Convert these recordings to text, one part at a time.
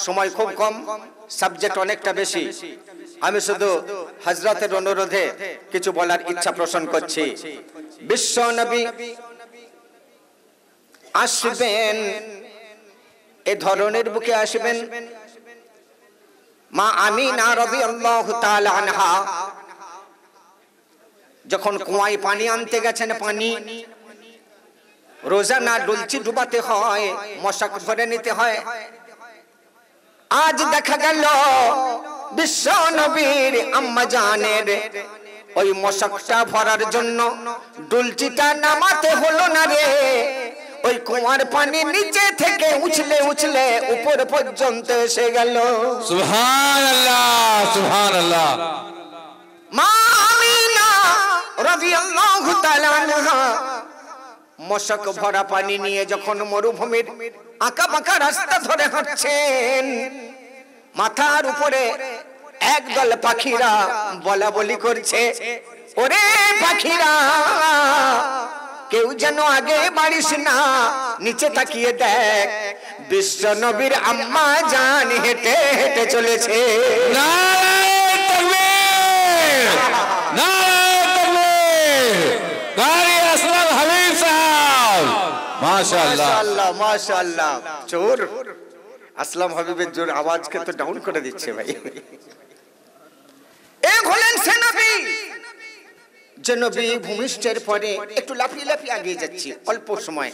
সময় খুব কম, সাবজেক্ট অনেকটা বেশি। আমি শুধু হযরতের অনুরোধে কিছু বলার ইচ্ছা পোষণ করছি। বিশ্ব নবী আসবেন, এ ধরনের বুকে আসবেন। মা আমিনা রাদিয়াল্লাহু তাআলা আনহা যখন কুয়ায় পানি আনতে গেছেন, পানি রোজানা ডুলচি ডুবাতে হয়, মশক ভরে নিতে হয়। আজ দেখা গেল বিশ্ব নবীর আম্মা জানের ওই মশকটা ভরার জন্য ডুলচিটা নামাতে হলো না রে। ওই কুয়ার পানি নিচে থেকে উছলে উছলে উপর পর্যন্ত এসে গেল। সুবহানাল্লাহ, সুবহানাল্লাহ। মা আমিনা রাদিয়াল্লাহু তাআলা আনহা মশক ভরা পানি নিয়ে যখন মরুভূমির আঁকা বাঁকা রাস্তা ধরে হাঁটছেন, মাথার উপরে একদল পাখিরা বলা বলি করছে, ওরে পাখিরা কেউ যেন আগে বাড়িস না, নিচে তাকিয়ে দেখ বিশ্ব নবীর আম্মা জান হেঁটে হেঁটে চলেছে। নারায়ে তাকবীর, নারায়ে তাকবীর। কারি আসলাম হাবিব সাহেব, মাশাআল্লাহ, মাশাআল্লাহ, মাশাআল্লাহ। চোর আসলাম হাবিবের জোর আওয়াজকে তো ডাউন করে দিচ্ছে ভাই। এক হলেন সে নবী, যে নবী ভূমিষ্ঠের পরে একটু লাফিয়ে লাফিয়ে এগিয়ে যাচ্ছি অল্প সময়।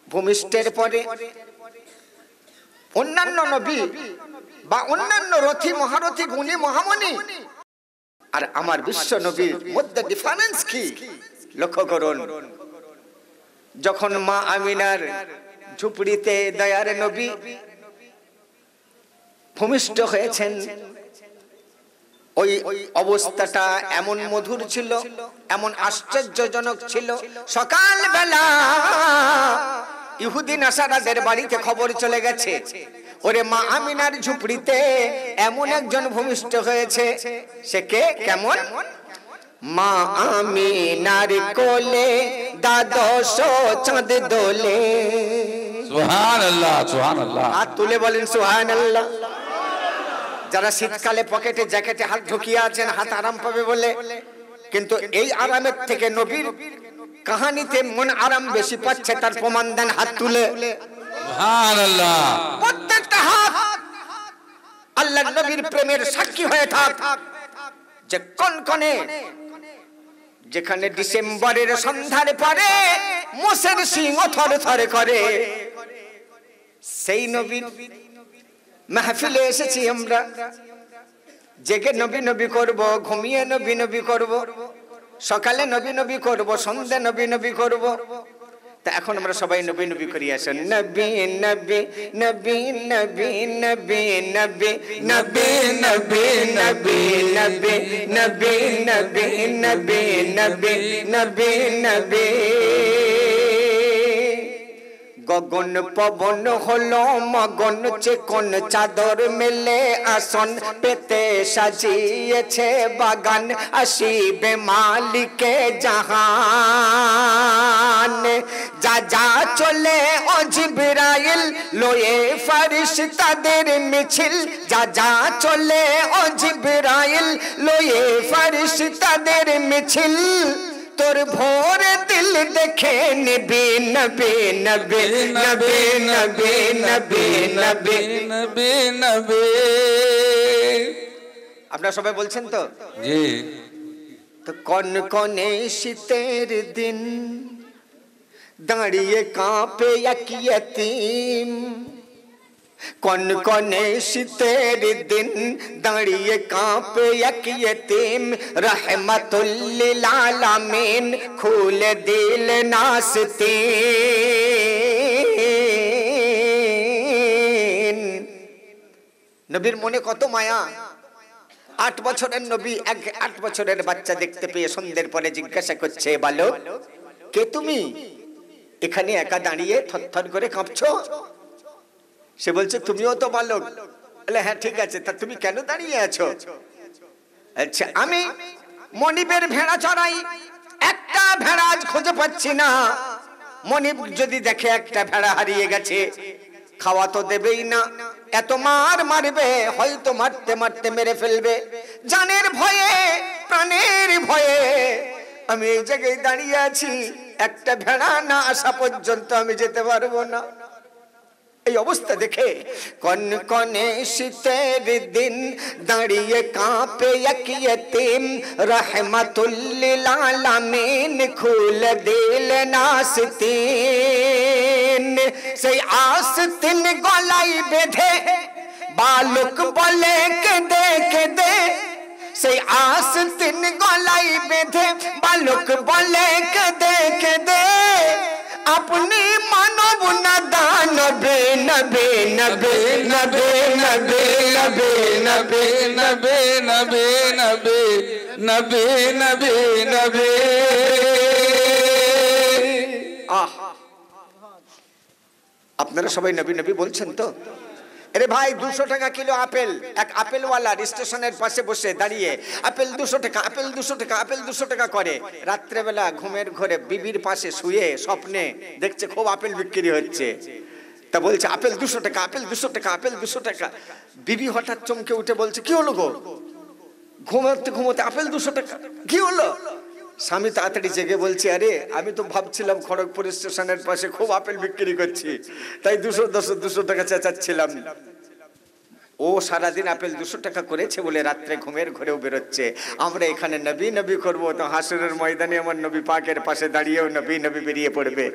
ভূমিষ্ঠের পরে অন্যান্য নবী বা অন্যান্য রথী মহারথী গুণী মহামণি আর আমার বিশ্ব নবীর মধ্যে ডিফারেন্স কি লক্ষ্য করুন। যখন মা আমিনার ঝুপড়িতে দয়ার নবী ভূমিষ্ঠ হয়েছেন, ওই অবস্থাটা এমন মধুর ছিল, এমন আশ্চর্যজনক ছিল। সকালবেলা ইহুদি নাসারাদের বাড়িতে খবর চলে গেছে, ওরে মা আমিনার ঝুপড়িতে এমন একজন ভূমিষ্ঠ হয়েছে। সে কে, কেমন? মা আমিনার কোলে দ্বাদশ চাঁদ দোলে। সুবহানাল্লাহ, সুবহানাল্লাহ। হাত তুলে বলেন সুবহানাল্লাহ। যারা শীতকালে পকেটে জ্যাকেটে হাত ঢুকিয়ে আছেন হাত আরাম পাবে বলে, কিন্তু এই আরামের থেকে নবীর কাহিনীতে মন আরাম বেশি পাচ্ছে, তার প্রমাণ দেন হাত তুলে। সুবহানাল্লাহ। প্রত্যেকটা হাত আল্লাহর নবীর প্রেমের সাক্ষী হয়ে থাক। যে কনকনে যেখানে ডিসেম্বরের সন্ধ্যার পরে মোষের সিংহ থরে থরে করে, সেই নবীর মাহফিলে এসেছি আমরা। জেগে নবী নবী করব, ঘুমিয়ে নবী নবী করব, সকালে নবী নবী করব, সন্ধ্যা নবী নবী করব। তা এখন আমরা সবাই নবী নবী করি। আসেন নবী নবী নবী নবী নবী নবী নবী নবী নবী নবী নবী নবী নবী নবী নবী নবী। গগন পবন হলো মগন, চেকন চাদর মেলে আসন পেতে সাজিয়েছে বাগান, আসিবে মালিকে জাহান। যা যা চলে ও জিবরাইল লয়ে ফারিশতাদের মিছিল, যা যা চলে ও জিবরাইল লয়ে ফারিশতাদের মিছিল। তোর ভোর দিল দেখে নিবি নবী নবী নবী নবী নবী নবী নবী নবী। আপনারা সবাই বলছেন তো? জি। তো কনকনে শীতের দিন দাঁড়িয়ে কাঁপে এক ইয়তীম, কনকনে শীতের দিন দাঁড়িয়ে কাঁপে এক ইয়তীম। রহমাতুল লিল আলামিন খুলে দিল নাস্তিন। নবীর মনে কত মায়া। 8 বছরের নবী 8 বছরের বাচ্চা দেখতে পেয়ে সন্ধ্যের পরে জিজ্ঞাসা করছে, বালক কে তুমি? এখানে একা দাঁড়িয়ে থরথর করে কাঁপছো। সে বলছে তুমিও তো বালক। বলে হ্যাঁ ঠিক আছে, তা তুমি কেন দাঁড়িয়ে আছো? আচ্ছা আমি মনিবের ভেড়া চড়াই, একটা ভেড়া আজ খুঁজে পাচ্ছি না। মনিব যদি দেখে একটা ভেড়া হারিয়ে গেছে, খাওয়া তো দেবেই না, এত মার মারবে, হয়তো মারতে মারতে মেরে ফেলবে। জানের ভয়ে, প্রাণের ভয়ে আমি এই জায়গায় দাঁড়িয়ে আছি, একটা ভেড়া না আসা পর্যন্ত আমি যেতে পারবো না। এই অবস্থা দেখে কনকনে শীতের দিন দাঁড়িয়ে কাঁপে এক ইয়তীম, রহমাতুল লিল আলামিন খুলে দিলেন আস্তিন। সেই আস্তিন গলায় বেঁধে বালক বলে কেঁদে কেঁদে, সেই আস্তিন গলায় বেঁধে বালক বলে কেঁদে কেঁদে, अपनी मानव नदान नबे नबे नबे नबे नबे नबे नबे नबे नबे नबे नबे नबे नबे। আপনারা সবাই নবী নবী বলছেন তো? अरे भाई 200 টাকা কিলো আপেল, এক আপেলওয়ালা স্টেশনের পাশে বসে দাঁড়িয়ে আপেল 200 টাকা, আপেল 200 টাকা, আপেল 200 টাকা করে। রাত্রেবেলা ঘুমের ঘরে বিবির পাশে শুয়ে স্বপ্নে দেখছে খুব আপেল বিক্রি হচ্ছে, তা বলছে আপেল 200 টাকা, আপেল 200 টাকা, আপেল 200 টাকা। বিবি হঠাৎ চমকে উঠে বলছে কি হলো গো, ঘুমাতে ঘুমাতে আপেল 200 টাকা, কি হলো? স্বামী তাড়াতাড়ি জেগে বলছে আরে আমি তো ভাবছিলাম খড়গপুর স্টেশনের পাশে খুব আপেল বিক্রি করছি, তাই 200 টাকা চেঁচাচ্ছিলাম। ও সারাদিন আপেল 200 টাকা করেছে বলে রাত্রে ঘুমের ঘরেও বেরোচ্ছে। আমরা এখানে নবী নবী করবো, তো হাসরের ময়দানে আমার নবী পাকের পাশে দাঁড়িয়েও নবী নবী বেরিয়ে পড়বে।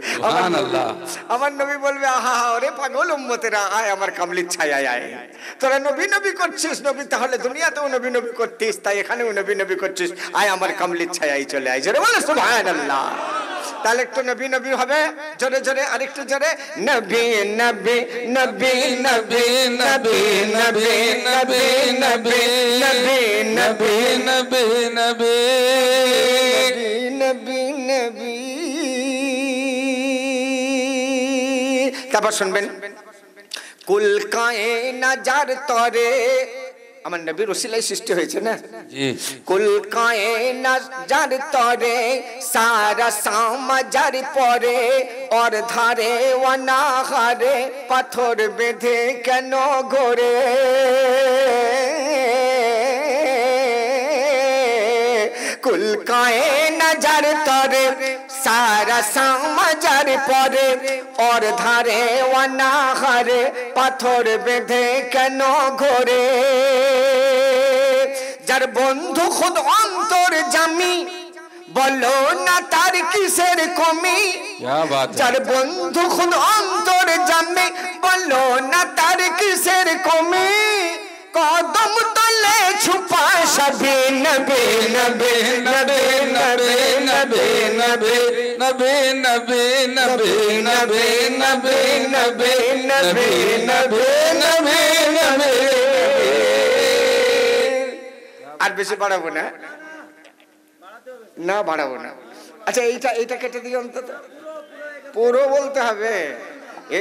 আমার নবী বলবে আহা ওরে পাগল উম্মতেরা, আয় আমার কামলির ছায়ায় আয়। তোরা নবী নবী করছিস, নবী তাহলে দুনিয়াতেও নবী নবী করতিস, তাই এখানেও নবী নবী করছিস, আয় আমার কামলির ছায়ায় চলে আয়। জোরে বলো সুবহানাল্লাহ। তাহলে একটু নবী নবী হবে, জোরে জোরে আরেকটু জোরে, নবী নবী নবী নবী নবী নবী নবী নবী নবী নবী नबे नबे নবী নবী। তারপর শুনবেন কুল কায়নাত তরে, আমার নবীর ওসিলায় সৃষ্টি হয়েছে না, কুল কায়নাত তরে সারা সমাজার পরে, और धारे वनाहारे পাথর বেঁধে কেন ঘোরে, कुल कायनात तरे सारा समाजार परे, और धारे वनाहारे पाथर बेঁধে কেন ঘোরে, যার বন্ধু খুদ অন্তর জামি বলো না তার কিসের কমি, যার বন্ধু খুদ অন্তর জামি বলো না তার কিসের কমি, কদম তলে ছুপা সবে নবে নবে নবে নবে নবে নবে नबे नबे नबे नबे नबे नबे नबे नबे नबे नबे। আর বেশি বাড়াবো না, না বাড়াবো না। আচ্ছা এইটা কেটে দিই, অন্তত পুরো বলতে হবে।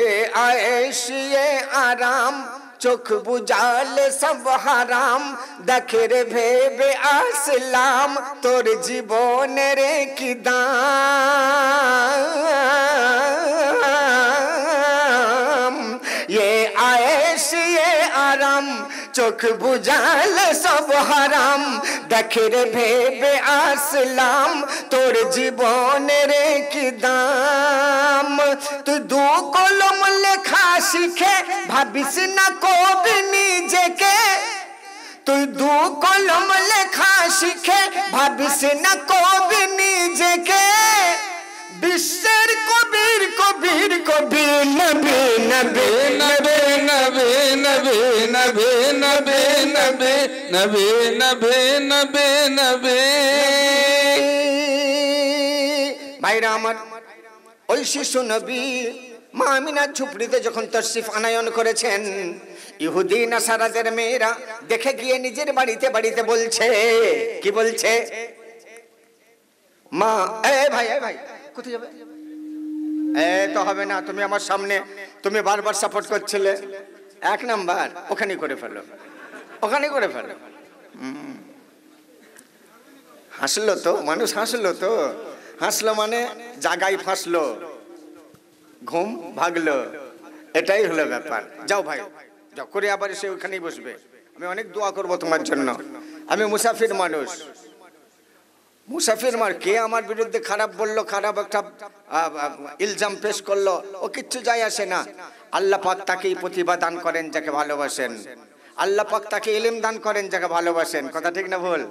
এ আয়েশিয়ে আরাম চোখ বুঝালে সব হারাম, দেখে রে ভেবে আসলাম তোর জীবনের কি দাম, ये आयश ये आराम चोख बुझाल सब हराम, देखे रे भेबे आसलाम तोर जीवन रे की दाम, तू दू कलम लेखा शिखे भाबिस ना कभी निजेके, তুই দু কলম লেখা শিখে ভাবিস না কবি নিজেকে, বিশ্বের কবির কবির কবি নবী নবী नबे नबे नबे नबे नबे नबे नबे नबे नबे नबे। ভাইরা আমার, ওই শিশু নবী মা আমিনার ঝুপড়িতে যখন তশরিফ আনায়ন করেছেন, ইহুদি নাসারাদের মেয়েরা দেখে গিয়ে নিজের বাড়িতে বাড়িতে বলছে, কি বলছে, মা এ ভাই কোথায় যাবে, এ তো হবে না, তুমি আমার সামনে তুমি বারবার সাপোর্ট করছিলে, এক নাম্বার ওখানে করে ফেলো, ওখানে করে ফেলো। হাসলো তো মানুষ, হাসলো তো, হাসলো মানে জাগায় ফাঁসলো, ঘুম ভাগলো, এটাই হলো ব্যাপার। যাও ভাই, যাও করে আবার এসে ওখানেই বসবে। আমি অনেক দোয়া করব তোমার জন্য। আমি মুসাফির মানুষ, মুসাফির কে আমার বিরুদ্ধে খারাপ বললো, খারাপ একটা ইলজাম পেশ করলো, ও কিচ্ছু যায় আসে না। আল্লাহ পাক তাকেই প্রতিভা দান করেন যাকে ভালোবাসেন, আল্লাহ পাক তাকে ইলম দান করেন যাকে ভালোবাসেন। কথা ঠিক না ভুল?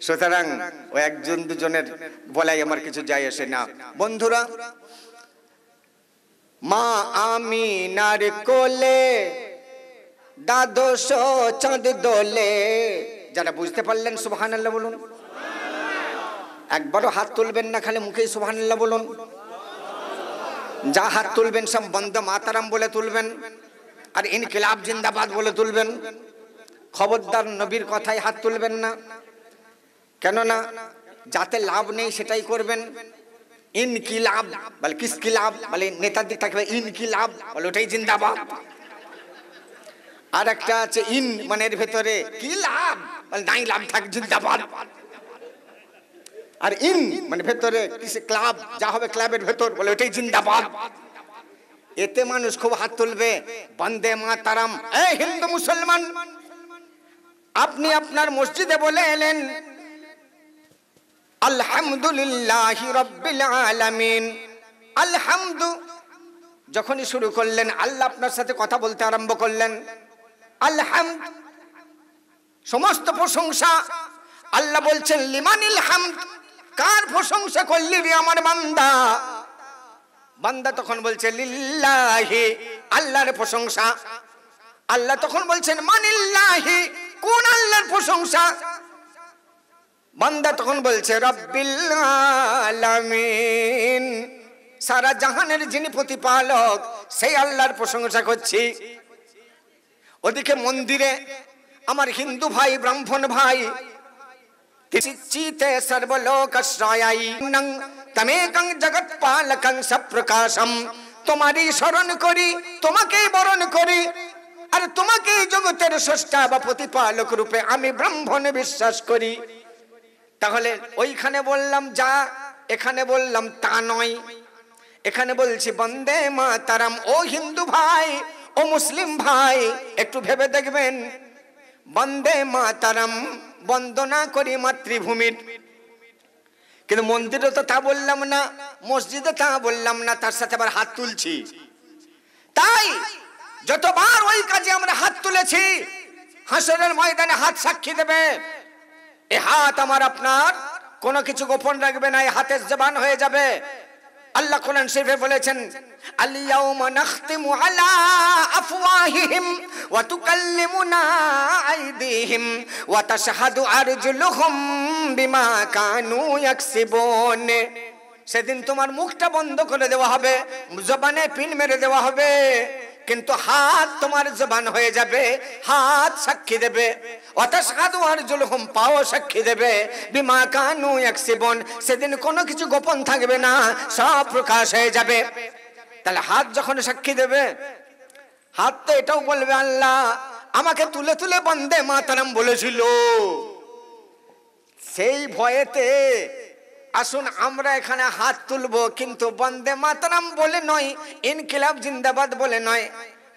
সুতরাং ও একজন দুজনের বলাই আমার কিছু যায় আসে না। বন্ধুরা, মা আমিনার কোলে দ্বাদশ চাঁদ দোলে, যারা বুঝতে পারলেন সুবহানাল্লাহ বলুন। একবারও হাত তুলবেন না, খালি মুখেই সুবহানাল্লাহ বলুন। যা হাত তুলবেন সব বন্দে মাতারাম বলে তুলবেন, আর ইনকিলাব জিন্দাবাদ বলে তুলবেন। খবরদার নবীর কথায় হাত তুলবেন না, কেননা যাতে লাভ নেই সেটাই করবেন। ইনকিলাব বলে কিসকিলাব বলে নেতাদের থাকবে, ইনকিলাব বলে ওটাই জিন্দাবাদ। আর একটা আছে ইন মানের ভেতরে কি লাভ বলে নাই লাভ থাক জিন্দাবাদ। আর ইন মানে ভেতরে কিসে ক্লাব, যা হবে ক্লাবের ভেতর বলে ওটাই জিন্দাবাদ। এতে মানুষ খুব হাত তুলবে। বন্দে মাতারাম। এই হিন্দু মুসলমান, আপনি আপনার মসজিদে বলে এলেন আলহামদুলিল্লাহি রাব্বিল আলামিন। আলহামদু যখনই শুরু করলেন, আল্লাহ আপনার সাথে কথা বলতে আরম্ভ করলেন। আলহামদ সমস্ত প্রশংসা। আল্লাহ বলছেন লিমানিল হামদ, কার প্রশংসা করলি রে আমার বান্দা? বান্দা তখন বলছে লিল্লাহি, আল্লাহর প্রশংসা। আল্লাহ তখন বলছেন মানিল্লাহি, কোন আল্লাহর প্রশংসা? বান্দা তখন বলছে রব্বিল আলামিন, সারা জাহানের যিনি প্রতিপালক সেই আল্লাহর প্রশংসা করছি। ওদিকে মন্দিরে আমার হিন্দু ভাই ব্রাহ্মণ ভাই চিতে সর্বলোকাশ্রয়াই নং তমেকং জগৎপালকং সপ্রকাশম, তোমারই স্মরণ করি, তোমাকেই বরণ করি, আর তোমাকেই জগতের স্রষ্টা বা প্রতিপালক রূপে আমি ব্রাহ্মণ বিশ্বাস করি। তাহলে ওইখানে বললাম যা, এখানে বললাম তা নয়। এখানে বলছি বন্দে মাতারাম। ও হিন্দু ভাই, ও মুসলিম ভাই, একটু ভেবে দেখবেন, বন্দে মাতারাম বন্দনা করি মাতৃভূমির, কিন্তু মন্দিরে তো তা বললাম না, মসজিদে তা বললাম না, তার সাথে আবার হাত তুলছি। তাই যতবার ওই কাজে আমরা হাত তুলেছি, হাসরের ময়দানে হাত সাক্ষী দেবে। এ হাত আমার আপনার কোনো কিছু গোপন রাখবে না, এই হাতের জবান হয়ে যাবে। আল্লাহ কোরআন শরীফে বলেছেন আল-ইয়াওমা নাখতিমু আলা আফওয়াহিহিম ওয়া তুকাল্লিমুনা আইদিহিম ওয়া তাশহাদু আরজুলুহুম বিমা কানু ইয়াকসিবুন। সেদিন তোমার মুখটা বন্ধ করে দেওয়া হবে, জবানে পিন মেরে দেওয়া হবে, কিন্তু হাত তোমার জবান হয়ে যাবে, হাত সাক্ষী দেবে। ওয়াতাশহাদু আরজুলুহুম, পাও সাক্ষী দেবে, বিমা কানু ইয়াকসিবুন, সেদিন কোনো কিছু গোপন থাকবে না, সব প্রকাশ হয়ে যাবে। তাহলে হাত যখন সাক্ষী দেবে, হাত তো এটাও বলবে আল্লাহ আমাকে তুলে তুলে বন্দে মাতারাম বলেছিল। সেই ভয়েতে আসুন আমরা এখানে হাত তুলবো, কিন্তু বন্দে মাতারাম বলে নয়, ইনকিলাব জিন্দাবাদ বলে নয়।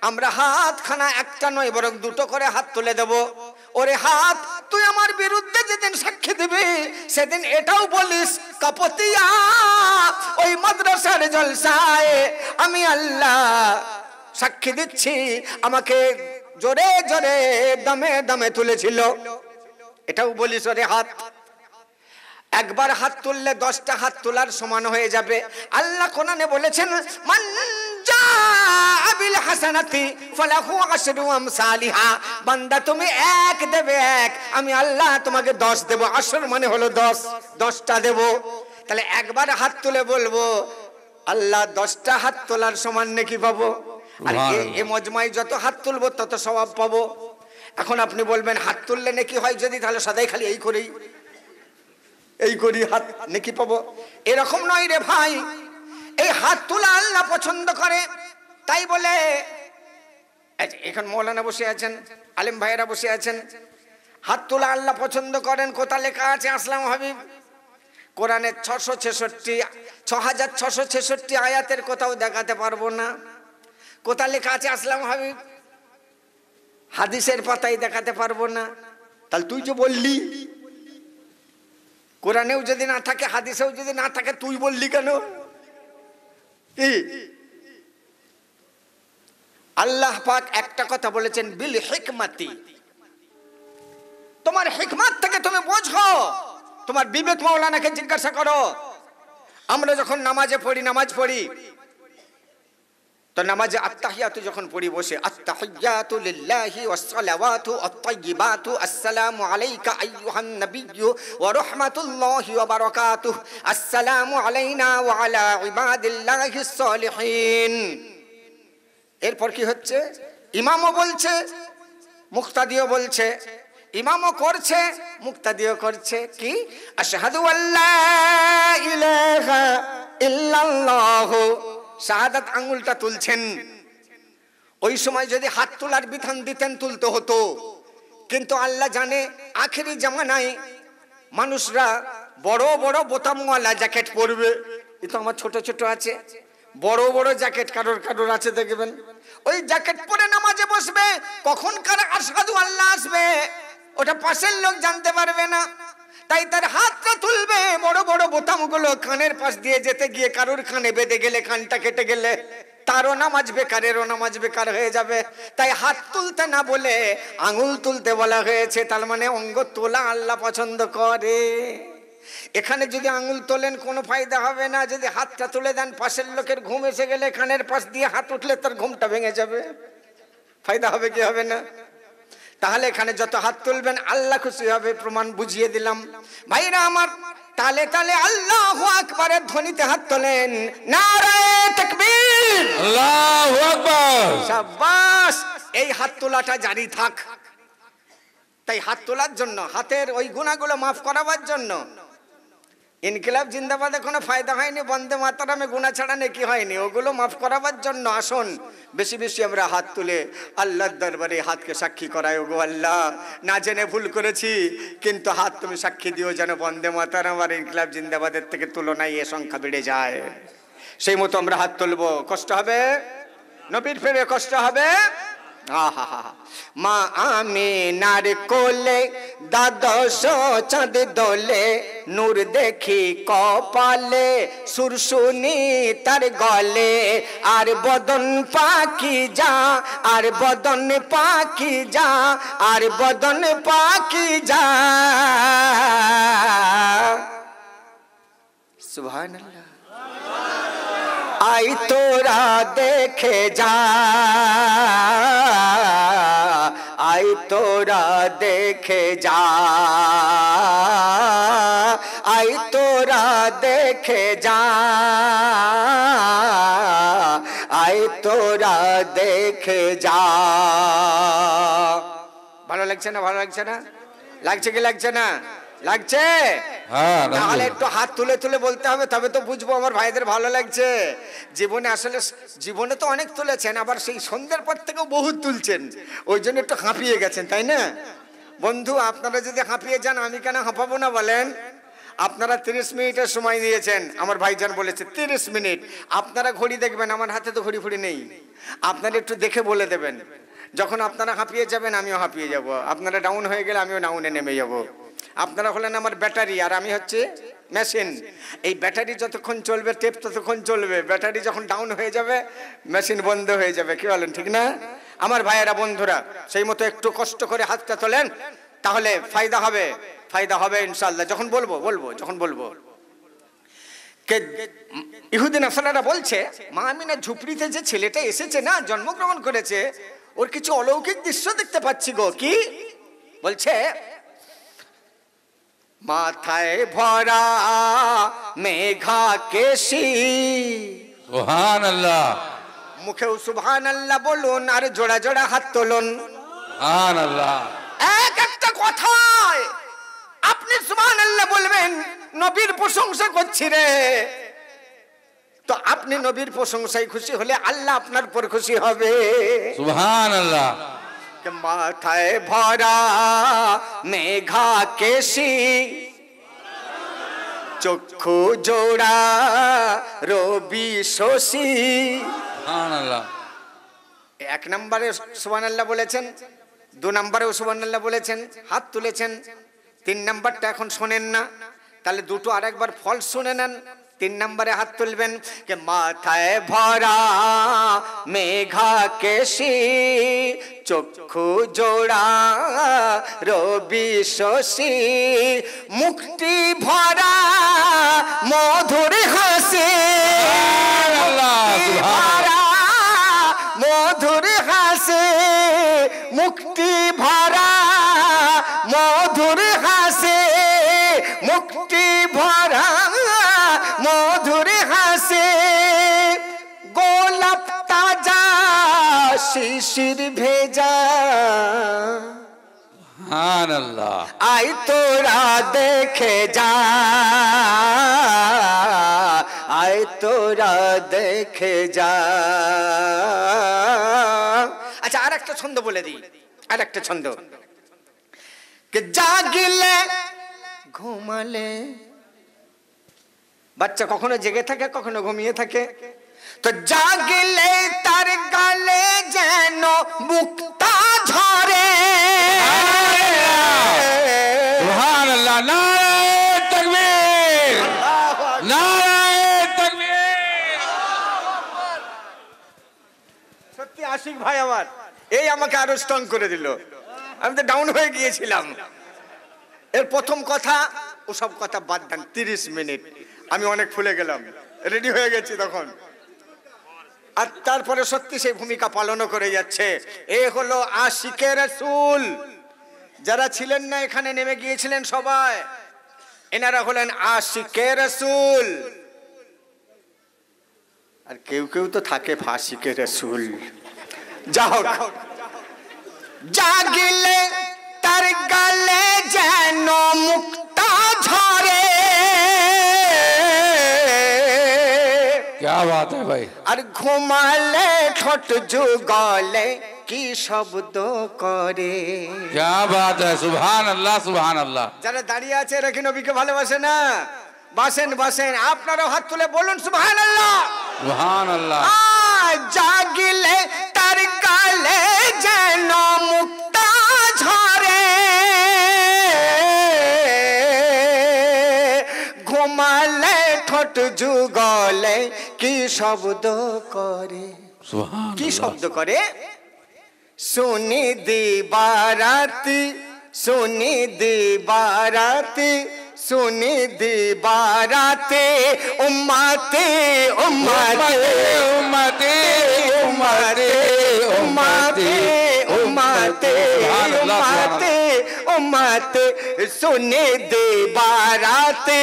আমরা হাতখানা একটা নয় বরং দুটো করে হাত তুলে দেব। ওরে হাত, তুই আমার বিরুদ্ধে যেদিন সাক্ষী দিবি সেদিন এটাও বলিস কাপতিয়া ওই মাদ্রাসার জলসায় আমি আল্লাহ সাক্ষী দিচ্ছি, আমাকে জোরে জোরে দমে দমে তুলেছিল, এটাও বলিস। ওরে হাত, একবার হাত তুললে 10টা হাত তোলার সমান হয়ে যাবে। আল্লাহ কোরআনে বলেছেন মান জাআ বিল হাসানাতি ফালাহু আশরু আমসালিহা, বান্দা তুমি এক দেবে এক, আমি আল্লাহ তোমাকে 10 দেব। আসর মানে হলো 10, 10টা দেব। তাহলে একবার হাত তুলে বলবো আল্লাহ 10টা হাত তোলার সমান নেকি পাবো। আর এই মজমায় যত হাত তুলবো তত সওয়াব পাবো। এখন আপনি বলবেন হাত তুললে নেকি হয় যদি, তাহলে সদাই খালি এই করি হাত নেকি পাবো, এরকম নয় রে ভাই। এই হাত তোলা আল্লাহ পছন্দ করে। তাই বলে এখন মৌলানা বসে আছেন, আলেম ভাইয়েরা বসে আছেন, হাত তোলা আল্লাহ পছন্দ করেন। কোথায় লেখা আছে আসলাম হাবিব? কোরআনের 6666 আয়াতের কোথাও দেখাতে পারবো না। কোথায় লেখা আছে আসলাম হাবিব? হাদিসের পাতায় দেখাতে পারবো না। তাহলে তুই যে বললি, কোরআনেও যদি না থাকে, হাদিসেও যদি না থাকে, তুই বললি কেন? কি আল্লাহ পাক একটা কথা বলেছেন, বিল হিকমাতি, তোমার হিকমত থেকে তুমি বোঝো, তোমার বিবেক মাওলানাকে জিজ্ঞাসা করো। আমরা যখন নামাজ পড়ি তো নামাজে আত্তাহিয়াতু যখন পড়ি বসে, আত্তাহিয়াতু লিল্লাহি ওয়াস সালাওয়াতু আত-তাইয়্যিবাতু আসসালামু আলাইকা আইয়ুহান নাবিয়্যু ওয়া রাহমাতুল্লাহি ওয়া বারাকাতুহু আসসালামু আলাইনা ওয়া আলা ইবাদিল্লাহিস সালিহিন। এরপর কি হচ্ছে? ইমামও বলছে, মুক্তাদিও বলছে, ইমামও করছে, মুক্তাদিও করছে। কি? আশহাদু আল্লা ইলাহা ইল্লাল্লাহ, শাহাদাত আঙ্গুলটা তুলছেন। ওই সময় যদি হাত তোলার বিধান দিতেন তুলতে হতো, কিন্তু আল্লাহ জানে আখেরি জামানায় মানুষরা বড় বড় বোতামওয়ালা জ্যাকেট পরবে। এ তো আমার ছোট ছোট আছে, বড় বড় জ্যাকেট কারোর কারোর আছে দেখবেন, ওই জ্যাকেট পরে নামাজে বসবে, কখন কার আশহাদু আল্লাহ আসবে ওটা পাশের লোক জানতে পারবে না। তাই তার হাতটা তুলবে, বড় বড় বোতামগুলো কানের পাশ দিয়ে যেতে গিয়ে কারোর কানে বেঁধে গেলে, কানটা কেটে গেলে তারও নামাজ বেকারেরও নামাজ বেকার হয়ে যাবে। তাই হাত তুলতে না বলে আঙুল তুলতে বলা হয়েছে। তার মানে অঙ্গ তোলা আল্লাহ পছন্দ করে। এখানে যদি আঙুল তোলেন কোনো ফায়দা হবে না, যদি হাতটা তুলে দেন পাশের লোকের ঘুম এসে গেলে কানের পাশ দিয়ে হাত উঠলে তার ঘুমটা ভেঙে যাবে। ফায়দা হবে কি হবে না? তাহলে এখানে যত হাত তুলবেন আল্লাহ খুশি হবে, প্রমাণ বুঝিয়ে দিলাম। ভাইরা আমার, তালে তালে আল্লাহু আকবারের ধ্বনিতে হাত তোলেন, নারায়ে তাকবীর, আল্লাহু আকবার। শাবাশ। এই হাত তোলাটা জারি থাক। তাই হাত তোলার জন্য, হাতের ওই গুনাহগুলো মাফ করাবার জন্য ইনকিলাব জিন্দাবাদে কোনো ফায়দা হয়নি, বন্দে মাতরমে গুনাহ ছাড়া নেকি হয়নি, ওগুলো মাফ করাবার জন্য আসুন বেশি বেশি আমরা হাত তুলে আল্লাহর দরবারে হাতকে সাক্ষী করাই। ওগো আল্লাহ, না জেনে ভুল করেছি, কিন্তু হাত তুমি সাক্ষী দিও যেন বন্দে মাতরম আর ইনকিলাব জিন্দাবাদের থেকে তুলনায় এ সংখ্যা বেড়ে যায়। সেই মতো আমরা হাত তুলবো। কষ্ট হবে, নবীর প্রেমে কষ্ট হবে। মা আমিনার কোলে দ্বাদশ চাঁদ দোলে, নূর দেখি কপালে, সুরসুনি তার গলে, আর বদন পাকি যা, আর বদন পাকি যা, আর বদন পাকি যা। সুবহানাল্লাহ। আই তোরা দেখে যা, আই তোরা দেখে যা, আই তোরা দেখে যা, আই তোরা দেখে যা। ভালো লাগছে না? ভালো লাগছে না? লাগছে কি লাগছে না? লাগছে। তাহলে একটু হাত তুলে তুলে বলতে হবে, তবে তো বুঝবো আমার ভাইদের ভালো লাগছে। জীবনে আসলে জীবনে তো অনেক তুলেছেন, আবার সেই সন্ধ্যের পর থেকেও বহুত তুলছেন, ওই জন্য একটু হাঁপিয়ে গেছেন, তাই না? বন্ধু, আপনারা যদি হাঁপিয়ে যান আমি কেন হাঁপাবো না বলেন? আপনারা 30 মিনিটের সময় নিয়েছেন, আমার ভাইজান বলেছে 30 মিনিট। আপনারা ঘড়ি দেখবেন, আমার হাতে তো ঘড়ি ফুড়ি নেই, আপনারা একটু দেখে বলে দেবেন। যখন আপনারা হাঁপিয়ে যাবেন আমিও হাঁপিয়ে যাব, আপনারা ডাউন হয়ে গেলে আমিও ডাউনে নেমে যাব। আপনারা হলেন আমার ব্যাটারি আর আমি হচ্ছে মেশিন। এই ব্যাটারি যতক্ষণ চলবে টেপ ততক্ষণ চলবে, ব্যাটারি যখন ডাউন হয়ে যাবে মেশিন বন্ধ হয়ে যাবে। কি বলেন, ঠিক না? আমার ভাইয়েরা, বন্ধুরা, সেই মতো একটু কষ্ট করে হাতটা তোলেন, তাহলে ফায়দা হবে, ফায়দা হবে ইনশাআল্লাহ। যখন বলবো যখন বলবো কে ইহুদি নাসারারা বলছে, মা আমিনার ঝুপড়িতে যে ছেলেটা এসেছে না, জন্মগ্রহণ করেছে, ওর কিছু অলৌকিক দৃশ্য দেখতে পাচ্ছি গো। কি বলছে? মাথায় ভরা মেঘা কেশি, সুবহানাল্লাহ, মুখেও সুবহানাল্লাহ বলুন, আর জোড়া জোড়া হাত তুলুন। সুবহানাল্লাহ। এক একটা কথায় আপনি সুবহানাল্লাহ বলবেন, নবীর প্রশংসা করছি রে। তো আপনি নবীর প্রশংসায় খুশি হলে আল্লাহ আপনার উপর খুশি হবে। সুবহানাল্লাহ। মাথায় ভরা মেঘা কেশি, চক্ষু জোড়া রবি শশী, সুবহানাল্লাহ। এক নম্বরে সুবহানাল্লাহ বলেছেন, 2 নম্বরেও সুবহানাল্লাহ বলেছেন, হাত তুলেছেন। 3 নম্বরটা এখন শোনেন না, তাহলে দুটো আরেকবার ফলস শুনে নেন। 3 নম্বরে হাত তুলবেন কে মাথায় ভরা মেঘা কেশি, চক্ষু জোড়া রবি শশী, মুক্তি ভরা মধুর হাসি, মধুর হাসি, মুক্তি ভরা মধুর হাসি, মুক্তি ভরা মধুর হাসি, গোলাপ তাজা শিশির ভেজা, সুবহানাল্লাহ। আই তোরা দেখে যা, আই তোরা দেখে যা। আচ্ছা আর একটা ছন্দ বলে দিই, আর একটা ছন্দ। কে জাগিলে ঘুমালে, বাচ্চা কখনো জেগে থাকে কখনো ঘুমিয়ে থাকে, তো জাগিলে তার গালে যেন মুক্তা ঝরে। সুবহানাল্লাহ, নারায়ে তাকবীর, নারায়ে তাকবীর। সত্যি আশিক ভাই আমার এই আমাকে আরো স্ট্রং করে দিল, আমি তো ডাউন হয়ে গিয়েছিলাম। এর প্রথম কথা, ওসব কথা বাদ দেন, 30 মিনিট আমি অনেক ফুলে গেলাম, রেডি হয়ে গেছি তখন। আর তারপরে সত্যি সেই ভূমিকা পালনও করে যাচ্ছে। এ হলো আশিকে রাসূল। যারা ছিলেন না এখানে নেমে গিয়েছিলেন সবাই, এনারা হলেন আশিকে রাসূল। আর কেউ কেউ তো থাকে ফাসিকে রাসূল। যাও জাগিলে তার গালে যেন মুক্তা ঝরে। क्या बात है भाई। আর ঘুমালে ঠোঁট যুগলে কি শব্দ করে। क्या बात है, সুবহানাল্লাহ, সুবহানাল্লাহ। যারা দাঁড়িয়ে আছে এরা কি নবীকে ভালোবাসে না? বাসেন বাসেন, আপনারাও হাত তুলে বলুন সুবহানাল্লাহ, সুবহানাল্লাহ। জাগিলে তার গালে যেন মুক্তা ঝরে, ঘুমালে ঠোঁট যুগলে কি শব্দ করে। সুবহানাল্লাহ। কি শব্দ করে? শুনি দিবারাতি, শুনি দিবারাতি, শুনি দিবারাতে, উম্মতে উম্মতে উম্মতে উম্মতে উম্মতে উম্মতে উম্মতে উম্মতে, শুনি দিবারাতে,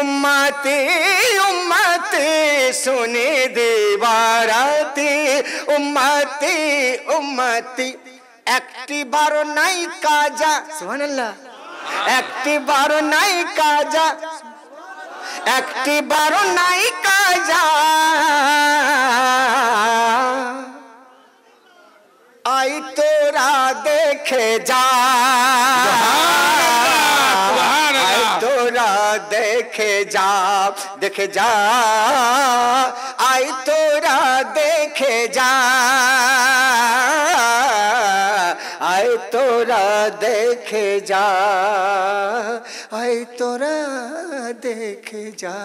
উম্মতে উম্মতে, শুনি দিবারাতে, উম্মতে উম্মতে। একটি বার নাই কাজা, সুবহানাল্লাহ, একটি বার নাই কাজা, একটি বার নাই কাজা, আই তোরা দেখে যা, আই তোরা দেখে যা, দেখে যা, আই তোরা দেখে যা, আই তোরা দেখে যা, আই তোরা দেখে যা।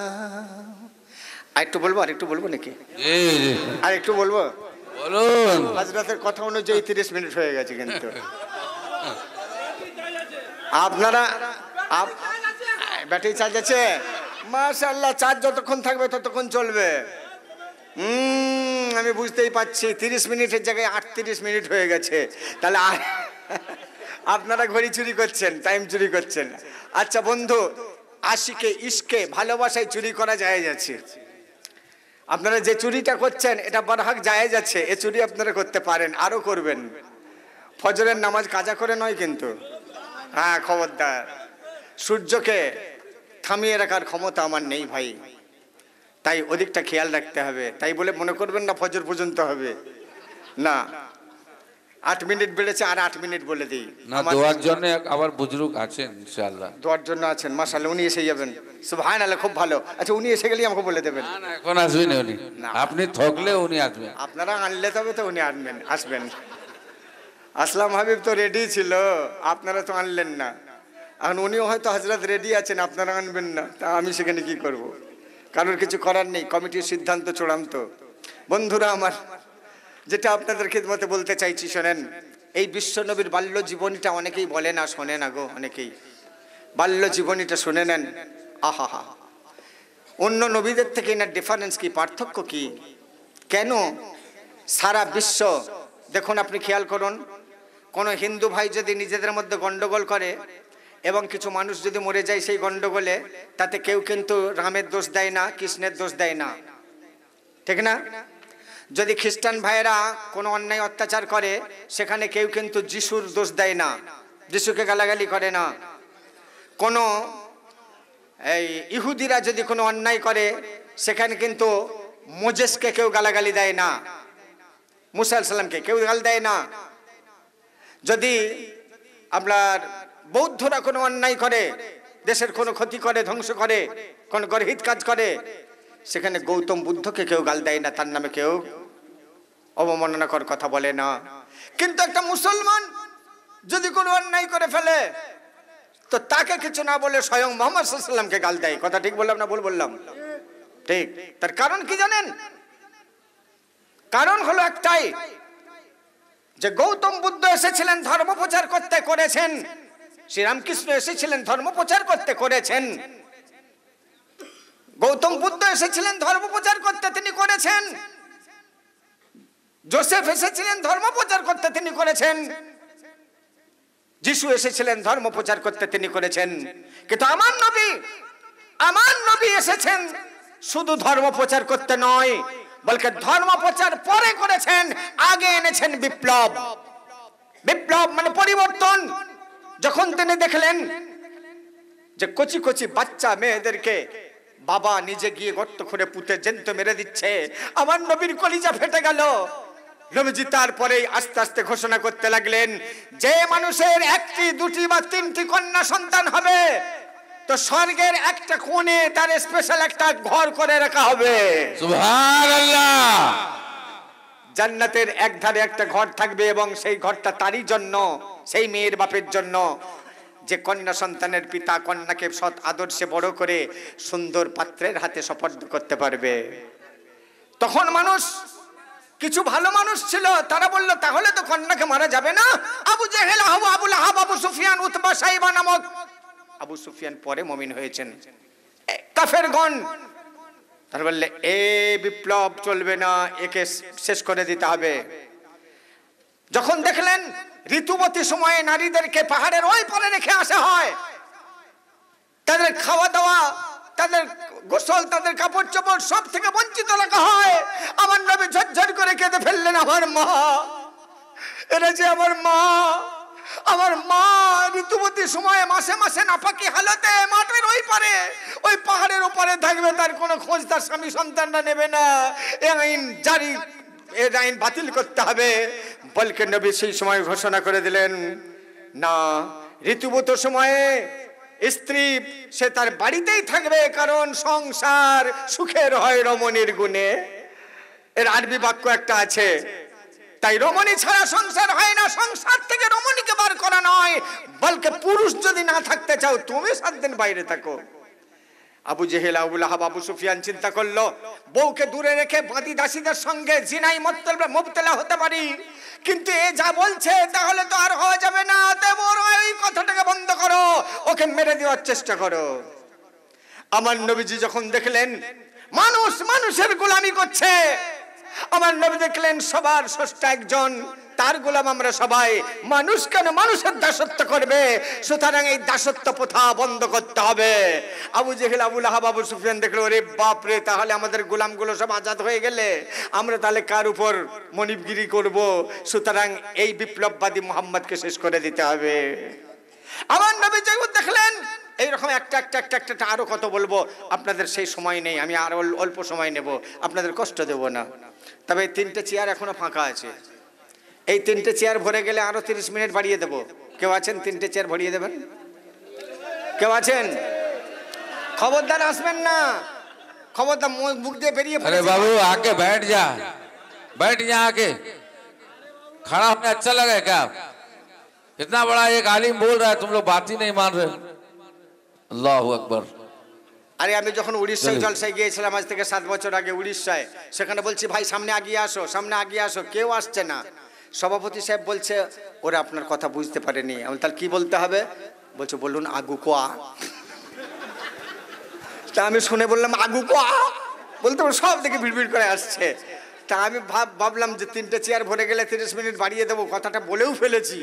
আর একটু বলবো, আর একটু বলবো নাকি? জি জি, আর একটু বলবো? বলুন। হাজরাতের কথা অনুযায়ী 30 মিনিট হয়ে গেছে, কিন্তু আপনারা ব্যাটারি চার্জ আছে? মাশাআল্লাহ, চার্জ যতক্ষণ থাকবে ততক্ষণ চলবে। আমি বুঝতেই পাচ্ছি 30 মিনিটের জায়গায় 38 মিনিট হয়ে গেছে। তাহলে আপনারা ঘড়ি চুরি করছেন, টাইম চুরি করছেন। আচ্ছা বন্ধু, আশিকে ইশকে ভালোবাসায় চুরি করা জায়েজ আছে। আপনারা যে চুরিটা করছেন এটা বরহাক জায়েজ আছে, এ চুরি আপনারা করতে পারেন, আরো করবেন। ফজরের নামাজ কাজা করে নয় কিন্তু, হ্যাঁ খবরদার। সূর্যকে থামিয়ে রাখার ক্ষমতা আমার নেই ভাই, তাই ওদিকটা খেয়াল রাখতে হবে। তাই বলে মনে করবেন না ফজর পর্যন্ত হবে না। 8 মিনিট বেড়েছে, আর 8 মিনিট বলে দিই। না, দোয়ার জন্য আবার বুজুর্গ আছেন ইনশাআল্লাহ। দোয়ার জন্য আছেন, মাশাআল্লাহ, উনি এসে যাবেন। সুবহানাল্লাহ, খুব ভালো। আচ্ছা, উনি এসে গেলেই আমাকে বলে দেবেন। না না, এখন আসবেন উনি, আপনি থকলে উনি আসবেন। আপনারা আনলে তবে তো উনি আসবেন। আসলাম হাবিব তো রেডি ছিল, আপনারা তো আনলেন না। এখন উনিও হয়তো হযরত রেডি আছেন, আপনারা আনবেন না, তা আমি সেখানে কি করব? কারোর কিছু করার নেই, কমিটির সিদ্ধান্ত চূড়ান্ত। বন্ধুরা আমার, যেটা আপনাদের খিদমতে বলতে চাইছি শোনেন। এই বিশ্বনবীর বাল্য জীবনীটা অনেকেই বলে না, শোনে না গো, অনেকেই বাল্য জীবনীটা শুনে নেন। আহা হা, অন্য নবীদের থেকে এনার ডিফারেন্স কি, পার্থক্য কি, কেন সারা বিশ্ব? দেখুন, আপনি খেয়াল করুন, কোন হিন্দু ভাই যদি নিজেদের মধ্যে গন্ডগোল করে এবং কিছু মানুষ যদি মরে যায় সেই গন্ডগোলে, তাতে কেউ কিন্তু রামের দোষ দেয় না, কৃষ্ণের দোষ দেয় না, ঠিক না? যদি খ্রিস্টান ভাইয়েরা কোনো অন্যায় অত্যাচার করে, সেখানে কেউ কিন্তু যিশুর দোষ দেয় না, যিশুকে গালাগালি করে না। কোনো এই ইহুদিরা যদি কোনো অন্যায় করে, সেখানে কিন্তু মোজেসকে কেউ গালাগালি দেয় না, মুসা আলাইহিস সালামকে কেউ গাল দেয় না। যদি আপনার বৌদ্ধরা কোনো অন্যায় করে, দেশের কোনো ক্ষতি করে, ধ্বংস করে, কোনো গর্হিত কাজ করে, সেখানে গৌতম বুদ্ধকে কেউ গাল দেয় না, তার নামে কেউ অবমাননাকর কথা বলে না। কিন্তু একটা মুসলমান যদি কোনো অন্যায় করে ফেলে, তো তাকে কিছু না বলে স্বয়ং মুহাম্মদ সাল্লাল্লাহু আলাইহি ওয়াসাল্লামকে গাল দেয়। কথা ঠিক বললাম না ভুল বললাম? ঠিক। তার কারণ কি জানেন? কারণ হলো একটাই, যে গৌতম বুদ্ধ এসেছিলেন ধর্ম প্রচার করতে, করেছেন। শ্রীরামকৃষ্ণ এসেছিলেন ধর্ম প্রচার করতে, করেছেন। গৌতম বুদ্ধ এসেছিলেন ধর্ম প্রচার করতে, তিনি করেছেন। জোসেফ এসেছিলেন ধর্ম প্রচার করতে, তিনি করেছেন। যিশু এসেছিলেন ধর্ম প্রচার করতে, তিনি করেছেন। কিন্তু আমার নবী এসেছেন শুধু ধর্ম প্রচার করতে নয়, বলকে ধর্ম প্রচার পরে করেছেন, আগে এনেছেন বিপ্লব। বিপ্লব মানে পরিবর্তন। যখন তিনি দেখলেন যে কচি কচি বাচ্চা মেয়েদেরকে বাবা নিজে গিয়ে গর্ত করে পুঁতে জ্যান্ত মেরে দিচ্ছে, আমার নবীর কলিজা ফেটে গেল। নবীজি তারপরেই আস্তে আস্তে ঘোষণা করতে লাগলেন, যে মানুষের 1টি 2টি বা 3টি কন্যা সন্তান হবে, তো স্বর্গের একটা কোণে তার স্পেশাল একটা ঘর করে রাখা হবে। সুবহানাল্লাহ। জান্নাতের এক ধারে একটা ঘর থাকবে, এবং সেই ঘরটা তারই জন্য, সেই মেয়ের বাপের জন্য, যে কন্যা সন্তানের পিতা কন্যাকে সৎ আদর্শে বড় করে সুন্দর পাত্রের হাতে সোপর্দ করতে পারবে। তখন মানুষ, কিছু ভালো মানুষ ছিল, তারা বলল তাহলে তো কন্যাকে মারা যাবে না। আবু জেহেল, আবু লাহাব, আবু সুফিয়ান, উতবা, সাইবা নামক, আবু সুফিয়ান পরে মুমিন হয়েছেন, কাফেরগণ, তারা বললে এ বিপ্লব চলবে না, একে শেষ করে দিতে হবে। যখন দেখলেন ঋতুবতী সময়ে নারীদেরকে পাহাড়ের ওই পারে রেখে আসা হয়, তাদের খাওয়া দাওয়া, তাদের গোসল, তাদের কাপড় চোপড় সব থেকে বঞ্চিত রাখা হয়, আমার নবী ঝরঝর করে কেঁদে ফেললেন, আমার মা, এরা যে আমার মা, আমার মা ঋতুবতী সময়ে মাসে মাসে নাপাকি হালতে মাঠের ওই পারে, ওই পাহাড়ের ওপারে থাকবে, তার কোনো খোঁজ তার স্বামী সন্তানরা নেবে না। এই আইন জারি, এই আইন বাতিল করতে হবে। বলকে নবী সেই সময় ঘোষণা করে দিলেন, না, ঋতুবতী সময়ে স্ত্রী সে তার বাড়িতেই থাকবে, কারণ সংসার সুখের হয় রমণীর গুণে। এর আরবি বাক্য একটা আছে, তাই রমণী ছাড়া সংসার হয় না, সংসার থেকে রমণীকে বার করা নয়, বলকে পুরুষ যদি না থাকতে চাও তুমি 7 দিন বাইরে থাকো। আবু জেহেল, আবু লাহাব, আবু সুফিয়ান চিন্তা করলো, বউকে দূরে রেখে বাদী দাসীদের সঙ্গে জিনাই মুবতলা হতে পারি, কিন্তু এ যা বলছে তাহলে তো আর হওয়া যাবে না, এই কথাটাকে বন্ধ করো, ওকে মেরে দেওয়ার চেষ্টা করো। আমার নবীজি যখন দেখলেন মানুষ মানুষের গোলামি করছে, আমার নবী দেখলেন সবার স্রষ্টা একজন, তার গোলাম আমরা সবাই, মানুষ কেন মানুষের দাসত্ব করবে, সুতরাং এই দাসত্ব প্রথা বন্ধ করতে হবে। আবু জেহেল, আবু লাহাব, আবু সুফিয়ান দেখলো, ওরে বাপ রে, তাহলে আমাদের গোলামগুলো সব আজাদ হয়ে গেলে আমরা তাহলে কার উপর মনিবগিরি করব, সুতরাং এই বিপ্লববাদী মুহাম্মদকে শেষ করে দিতে হবে। আমার নবী যখন দেখলেন এইরকম একটা আরো কত বলবো, আপনাদের সেই সময় নেই, আমি আরো অল্প সময় নেব, আপনাদের কষ্ট দেব না। তবে 3টে চেয়ার এখনো ফাঁকা আছে, এই 3টে চেয়ার ভরে গেলে আরো 30 মিনিট বাড়িয়ে দেবো। কেউ আছেন 3টে চেয়ার ভরিয়ে দেবেন? কেউ আছেন? খবরদার আসবেন না, খবরদার মুখ দিয়ে বেরিয়ে अरे बाबू आके बैठ जा, बैठ यहाँ आके। खड़ा होने अच्छा लगा है क्या? इतना बड़ा एक आलिम बोल रहा है, तुम लोग बात ही नहीं मान रहे। अल्लाह अकबर। আরে আমি যখন উড়িষ্যায় জলসায় গিয়েছিলাম আজ থেকে 7 বছর আগে উড়িষ্যায়, সেখানে বলছি ভাই সামনে আগিয়ে আসো, সামনে আগিয়ে আসো, কেউ আসছে না। সভাপতি সাহেব বলছে ওরা আপনার কথা বুঝতে পারেনি। আমি তাহলে কি বলতে হবে? বলছে বলুন আগু কোয়া। তা আমি শুনে বললাম আগু কোয়া বলতে সব দিকে ভিড় করে আসছে। তা আমি ভাবলাম যে 3টে চেয়ার ভরে গেলে 30 মিনিট বাড়িয়ে দেবো, কথাটা বলেও ফেলেছি।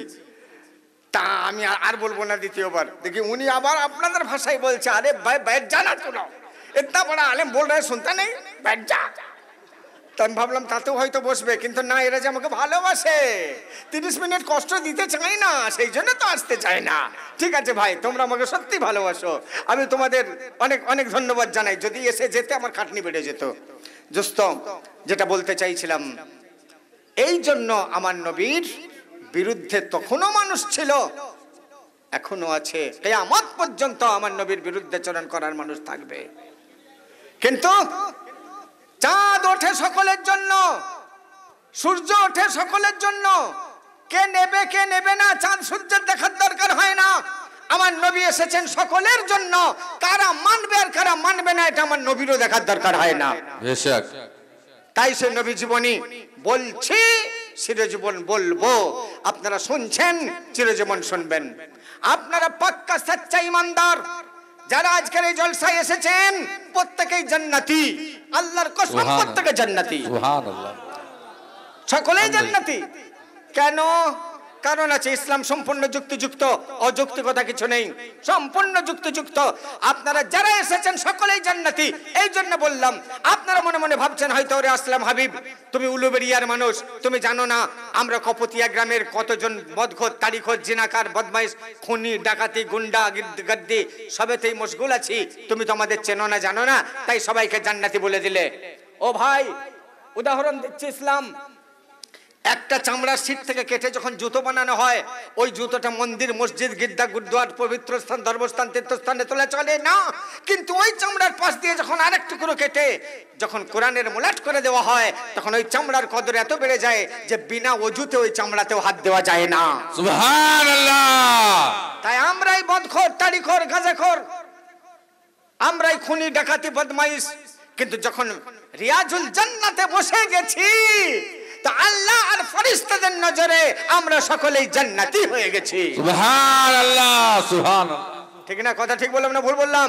তা আমি আর বলবো না দ্বিতীয়বার। দেখি উনি আবার আপনাদের ভাষায় বলছে আরে ভাই बैठ जाना सुनो, इतना बड़ा आलिम बोल रहे सुनता नहीं, बैठ जा। তো আমি ভাবলাম তাতেও হয়তো বসবে, কিন্তু না, এরা যে আমাকে ভালোবাসে, 30 মিনিট কষ্ট দিতে চাই না, সেই জন্য তো আসতে চাই না। ঠিক আছে ভাই, তোমরা আমাকে সত্যি ভালোবাসো, আমি তোমাদের অনেক অনেক ধন্যবাদ জানাই। যদি এসে যেতে আমার খাটনি বেড়ে যেত। দোস্ত, যেটা বলতে চাইছিলাম, এই জন্য আমার নবীর বিরুদ্ধে তখনও মানুষ ছিল, এখনো আছে, কিয়ামত পর্যন্ত আমার নবীর বিরুদ্ধে চরণ করার মানুষ থাকবে। কিন্তু চাঁদ ওঠে সকলের জন্য, সূর্য ওঠে সকলের জন্য, কে নেবে কে নেবে না চাঁদ সূর্যের দেখার দরকার হয় না। আমার নবী এসেছেন সকলের জন্য, কারা মানবে আর কারা মানবে না এটা আমার নবীরও দেখার দরকার হয় না। बेशक। তাই সে নবী জীবনী বলছি, চিরজীবন বলবো। আপনারা শুনছেন, চিরজীবন শুনবেন। আপনারা পাক্কা সচ্চা ইমানদার যারা আজকের এই জলসায় এসেছেন, প্রত্যেকেই জান্নাতি, আল্লাহর কসম প্রত্যেকে জান্নাতি, সুবহানাল্লাহ, সকলেই জান্নাতি। কেন? কারণ আছে, ইসলাম সম্পূর্ণ যুক্তিযুক্ত, অযৌক্তিকতা কিছু নেই, সম্পূর্ণ যুক্তিযুক্ত। আপনারা যারা এসেছেন সকলেই জান্নাতি। এই জন্য বললাম, আপনারা মনে মনে ভাবছেন হয়তো ওরে আসলাম হাবিব, তুমি উলুবেরিয়ার মানুষ, তুমি জানো না আমরা কপতিয়া গ্রামের কতজন মদখোর, তারিখোর, জিনাকার, বদমাইশ, খুনি, ডাকাতি, গুন্ডা, গদ্দি সবেতেই মশগুল আছি, তুমি তো আমাদের চেনো না, জানো না, তাই সবাইকে জান্নাতি বলে দিলে। ও ভাই, উদাহরণ দিচ্ছি, ইসলাম একটা চামড়ার সিট থেকে কেটে যখন জুতো বানানো হয়, ওই জুতোটা মন্দির, মসজিদ, গির্জা, গুরুদ্বার, পবিত্র স্থান, ধর্মস্থান, তীর্থস্থানে তোলা চলে না। কিন্তু ওই চামড়ার পাশ দিয়ে যখন আরেক টুকরো কেটে যখন কোরআনের মোলাট করে দেওয়া হয়, তখন ওই চামড়ার কদর এত বেড়ে যায় যে বিনা ওযুতে ওই চামড়াতেও হাত দেওয়া যায় না। সুবহানাল্লাহ। তাই আমরাই বদখোর, তারিখোর, গাঁজাখোর, আমরাই খুনি, ডাকাতি, বদমাইশ, কিন্তু যখন রিয়াজুল জান্নাতে বসে গেছি, তো আল্লাহ আর ফেরেশতাদের নজরে আমরা সকলেই জান্নাতি হয়ে গেছি। সুবহানাল্লাহ, সুবহানাল্লাহ। ঠিক না? কথা ঠিক বললাম না ভুল বললাম?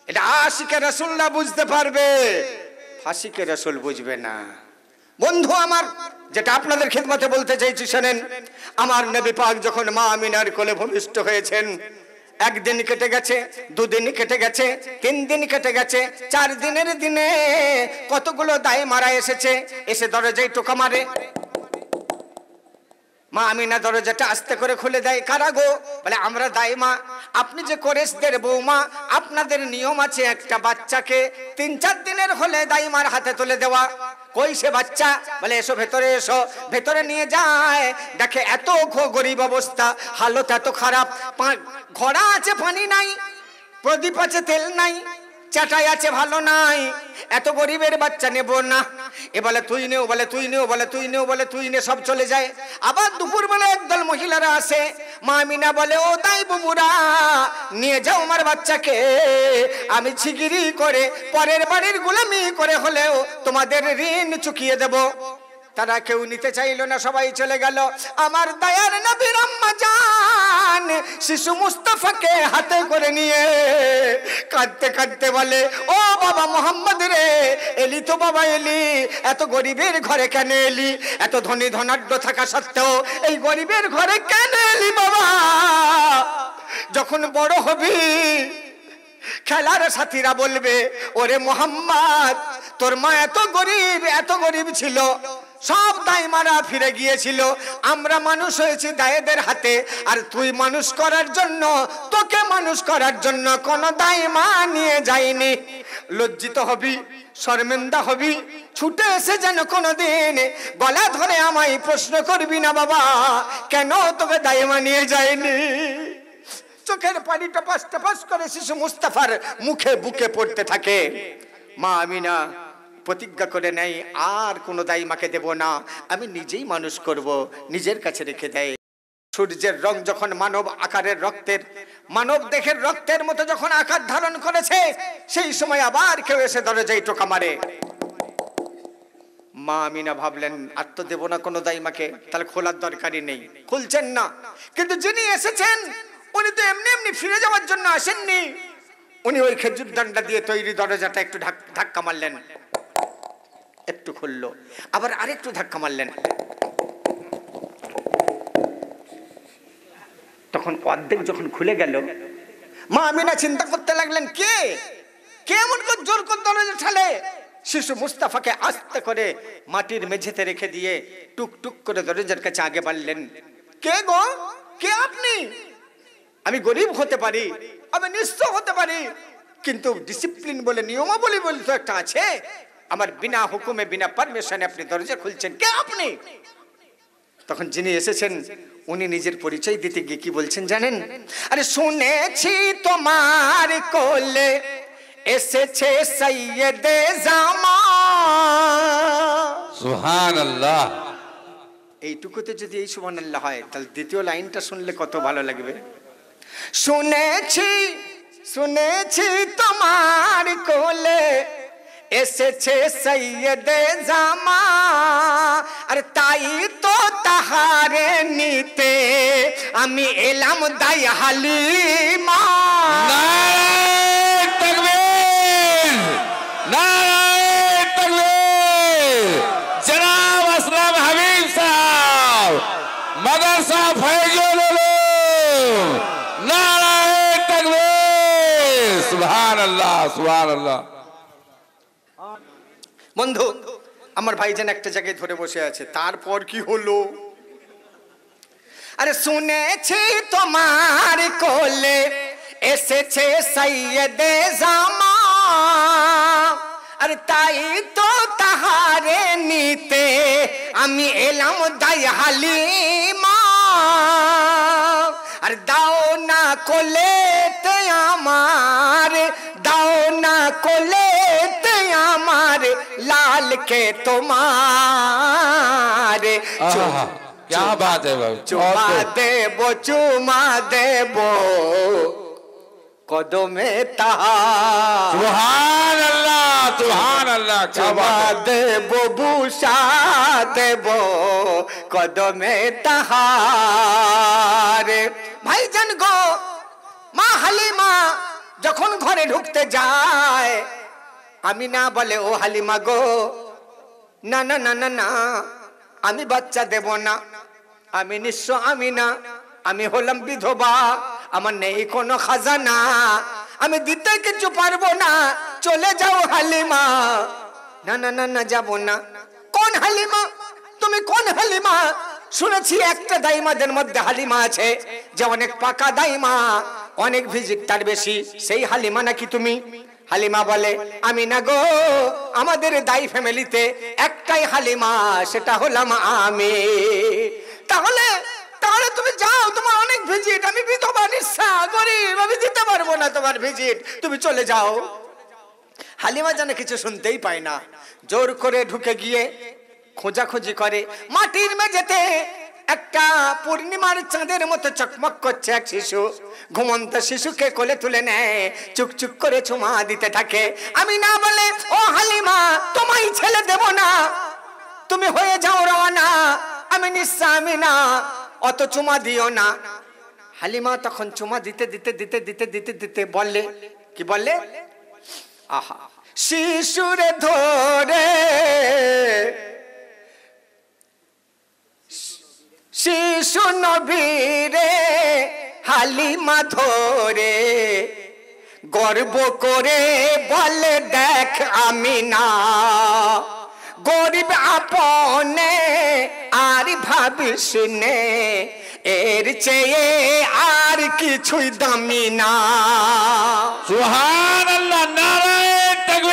এটা আশিকে রাসূলুল্লাহ বুঝতে পারবে, ফাসিকে রাসূল বুঝবে না। বন্ধু আমার, যেটা আপনাদের খিদমতে বলতে চাইছি শুনেন। আমার নবী পাক যখন মা আমিনার কোলে ভূমিষ্ঠ হয়েছেন, একদিন কেটে গেছে, দুদিন কেটে গেছে, 3 দিন কেটে গেছে, 4 দিনের দিনে কতগুলো দায় মারা এসেছে, এসে দরজায় টোকা মারে। মা আমিনা দরজাটা আস্তে করে খুলে দেয়। কারা গো? বলে আমরা দাইমা। আপনি যে কোরেশদের বৌমা, আপনাদের নিয়ম আছে একটা বাচ্চাকে 3-4 দিনের হলে দাইমার হাতে তুলে দেওয়া। কই সে বাচ্চা? বলে এসো ভেতরে এসো। ভেতরে নিয়ে যায়, দেখে এত গরিব অবস্থা, হালত এত খারাপ, ঘোড়া আছে পানি নাই, প্রদীপ আছে তেল নাই, চাটাই আছে ভালো নাই, এত গরিবের বাচ্চা নেব না। এ বলে তুই নেও, বলে তুই নেও, বলে তুই নেও, বলে তুই নে, সব চলে যায়। আবার দুপুর বেলা একদল মহিলারা আসে, মা আমিনা বলে ও দাই বুবুরা, নিয়ে যাও আমার বাচ্চাকে, আমি ছিগিরি করে পরের বাড়ির গোলামি করে হলেও তোমাদের ঋণ চুকিয়ে দেব। তারা কেউ নিতে চাইল না, সবাই চলে গেল। আমার দয়ার নবীর আম্মা জান শিশু মুস্তাফাকে হাতে করে নিয়ে কাঁদতে কাঁদতে বলে, ও বাবা মোহাম্মদ রে, এলি তো বাবা এলি, এত গরিবের ঘরে কেন এলি? এত ধনী ধনাঢ্য থাকা সত্ত্বেও এই গরিবের ঘরে কেন এলি বাবা? যখন বড় হবি খেলার সাথীরা বলবে, ওরে মোহাম্মদ, তোর মা এত গরিব ছিল, সব দাইমারা ফিরে গিয়েছিল, আমরা মানুষ হয়েছি দায়েদের হাতে, আর তুই মানুষ করার জন্য, তোকে মানুষ করার জন্য কোন দাইমা নিয়ে যায়নি। লজ্জিত হবি, শর্মিন্দা হবি, ছুটে এসে যেন কোনোদিন গলা ধরে আমায় প্রশ্ন করবি না বাবা কেন তোকে দাইমা নিয়ে যায়নি। চোখের পানি টপাস টপাস করে শিশু মুস্তাফার মুখে বুকে পড়তে থাকে। মা আমিনা প্রতিজ্ঞা করে নেয় আর কোনো দাইমাকে দেব না, আমি নিজেই মানুষ করব, নিজের কাছে রেখে দেয়। সূর্যের রং যখন মানব আকারের রক্তের, মানব দেহের রক্তের মতো যখন আকার ধারণ করেছে, সেই সময় আবার কেউ এসে দরজায় টোকা মারে। মা আমিনা ভাবলেন আর তো দেব না কোনো দাইমাকে, তাহলে খোলার দরকারই নেই, খুলছেন না। কিন্তু যিনি এসেছেন উনি তো এমনি এমনি ফিরে যাওয়ার জন্য আসেননি, উনি ওই খেজুর ডান্ডা দিয়ে তৈরি দরজাটা একটু ধাক্কা মারলেন, একটু খুললো, আবার আরেকটু ধাক্কা মারলেন, তখন অর্ধেক যখন খুলে গেল, মা আমিনা চিন্তা করতে লাগলেন কে এমন করে জোর করে দরজা ঠেলে। শিশু মুস্তাফাকে আস্তে করে মাটির মেঝেতে রেখে দিয়ে টুক টুক করে দরজার কাছে আগে বাড়লেন। কে গো, কে আপনি? আমি গরিব হতে পারি, আমি নিঃস্ব হতে পারি, কিন্তু ডিসিপ্লিন বলে নিয়মাবলী বলে তো একটা আছে, আমার বিনা হুকুমে বিনা পারমিশনে আপনি দরজা খুলছেন, কে আপনি? তখন যিনি এসেছেন উনি নিজের পরিচয় দিতে গিয়ে কি বলছেন জানেন? আরে শুনেছি তোমার কোলে এসেছে সৈয়দে জামান। সুবহানাল্লাহ। এইটুকুতে যদি এই সুবহানাল্লাহ হয় তাহলে দ্বিতীয় লাইনটা শুনলে কত ভালো লাগবে। শুনেছি তোমার কোলে এসেছে সৈয়দে জামান, আর তাই তো তাহারে নিতে আমি এলাম দাই হালিমা। নারায়ে তাকবীর, নারায়ে তাকবীর। জনাব আসলাম হাবিব সাহেব, মাদ্রাসা ফয়জুল উলুম, নারায়ে তাকবীর। সুবহানাল্লাহ, সুবহানাল্লাহ। বন্ধু আমার ভাইজান একটা জায়গায় ধরে বসে আছে, তারপর কি হলো? আরে শুনেছি তোমার কোলে এসেছে সৈয়দে জামান, আর তাই তো তাহারে নিতে আমি এলাম দাই হালিমা। আর দাও না কোলেতে আমার, দাও না কোলেতে আমার লালকে তোমার। क्या बात है भाई, চুমা দেব, চুমা দেব কদমে তাহার। সুবহানাল্লাহ, সুবহানাল্লাহ। চুমা দেব, বুসা দেব কদমে তাহার। ভাইজান গো, মা হালিমা যখন ঘরে ঢুকতে যায়, আমিনা বলে ও হালিমা গো, না না না না না, আমি বাচ্চা দেব না, আমি নিঃস্ব আমিনা, আমি হলাম বিধবা, আমার নেই কোনো খাজানা, আমি দিতে কিছু পারবো না, চলে যাও হালিমা। না না না না, যাবো না। কোন হালিমা? তুমি কোন হালিমা? শুনেছি একটা দাইমাদের মধ্যে হালিমা আছে যে অনেক পাকা দাইমা, অনেক ভিজিট তার বেশি, সেই হালিমা নাকি তুমি? হালিমা বলে আমি না গো, আমাদের দাই ফ্যামিলিতে একটাই হালিমা, সেটা হলাম আমি। তাহলে তাহলে তুমি যাও, তোমার অনেক ভিজিট, আমি বিধবা নিঃস্বা গরিব, আমি দিতে পারবো না তোমার ভিজিট, তুমি চলে যাও। হালিমা যেন কিছু শুনতেই পায় না, জোর করে ঢুকে গিয়ে খোঁজাখুঁজি করে। মাটির মেঝেতে একটা পূর্ণিমার চাঁদের মতো চকমক করছে এক শিশু, ঘুমন্ত শিশুকে কোলে তুলে নেয়, চুকচুক করে চুমা দিতে থাকে। আমি না বলে ও হালিমা, তোমায় ছেলে দেব না, তুমি হয়ে যাও রওনা, আমি নিঃস্বা আমিনা, অত চুমা দিও না। হালিমা তখন চুমা দিতে দিতে দিতে দিতে দিতে দিতে বললে কি বললে? আহা, শিশুরে ধরে শিশু নবীরে হালিমা ধরে গর্ব করে বলে দেখ আমিনা, গরিব আপনে আর ভাবিস নে, এর চেয়ে আর কিছুই দামি না। সুবহানাল্লাহ, নারায়ে তাকবীর।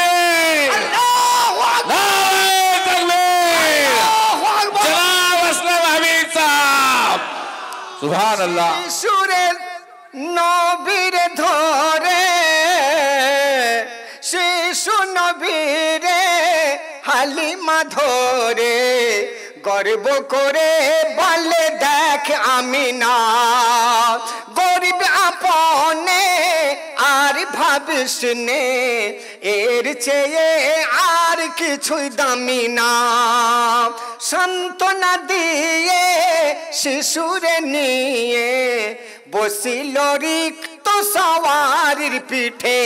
সুবহান আল্লাহ। শিশুরের নবীর ধরে, শিশু নবীরে হালিমা ধরে গর্ব করে বলে দেখ আমিনা, গরিব আপনে আর ভাবিস নে, এর চেয়ে আর কিছুই দামি না। সান্ত্বনা দিয়ে শিশুরে নিয়ে বসিল রিক্ত সওয়ারির পিঠে,